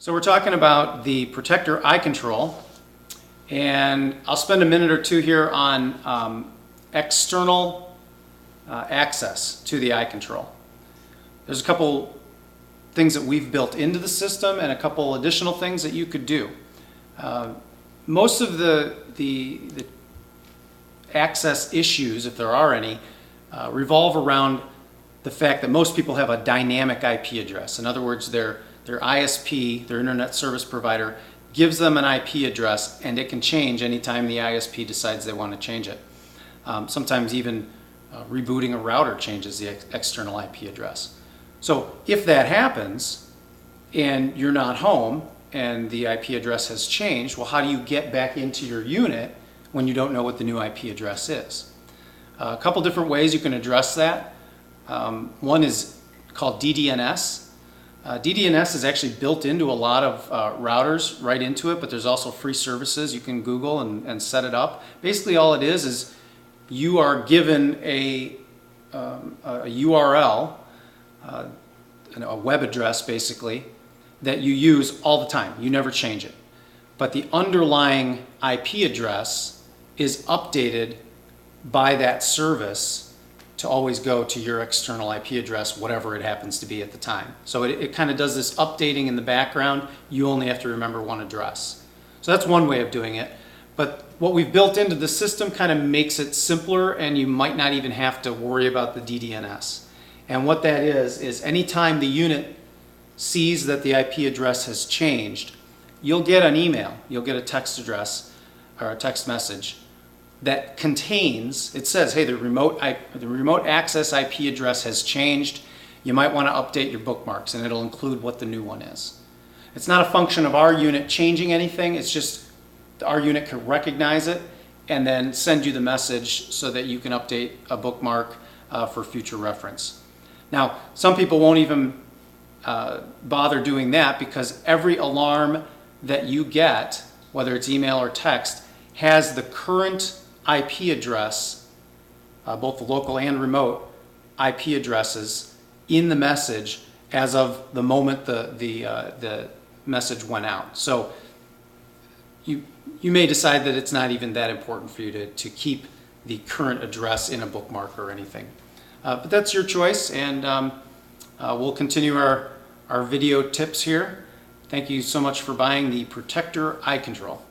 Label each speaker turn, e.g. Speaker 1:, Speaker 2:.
Speaker 1: So we're talking about the Protector iControl, and I'll spend a minute or two here on external access to the iControl. There's a couple things that we've built into the system and a couple additional things that you could do. Most of the access issues, if there are any, revolve around the fact that most people have a dynamic IP address. In other words, their ISP, their internet service provider, gives them an IP address, and it can change anytime the ISP decides they want to change it. Sometimes even rebooting a router changes the external IP address. So if that happens and you're not home and the IP address has changed, well, how do you get back into your unit when you don't know what the new IP address is? A couple different ways you can address that. One is called DDNS. DDNS is actually built into a lot of routers right into it, but there's also free services you can Google and set it up. Basically all it is you are given a URL, a web address basically, that you use all the time. You never change it. But the underlying IP address is updated by that service to always go to your external IP address, whatever it happens to be at the time. So it kind of does this updating in the background. You only have to remember one address. So that's one way of doing it. But what we've built into the system kind of makes it simpler, and you might not even have to worry about the DDNS. And what that is anytime the unit sees that the IP address has changed, you'll get an email, you'll get a text address or a text message that contains, it says, hey, the remote access IP address has changed. You might want to update your bookmarks, and it'll include what the new one is. It's not a function of our unit changing anything. It's just our unit can recognize it and then send you the message so that you can update a bookmark for future reference. Now, some people won't even bother doing that because every alarm that you get, whether it's email or text, has the current IP address, both the local and remote IP addresses, in the message as of the moment the message went out. So you may decide that it's not even that important for you to keep the current address in a bookmark or anything. But that's your choice, and we'll continue our video tips here. Thank you so much for buying the Protector iControl.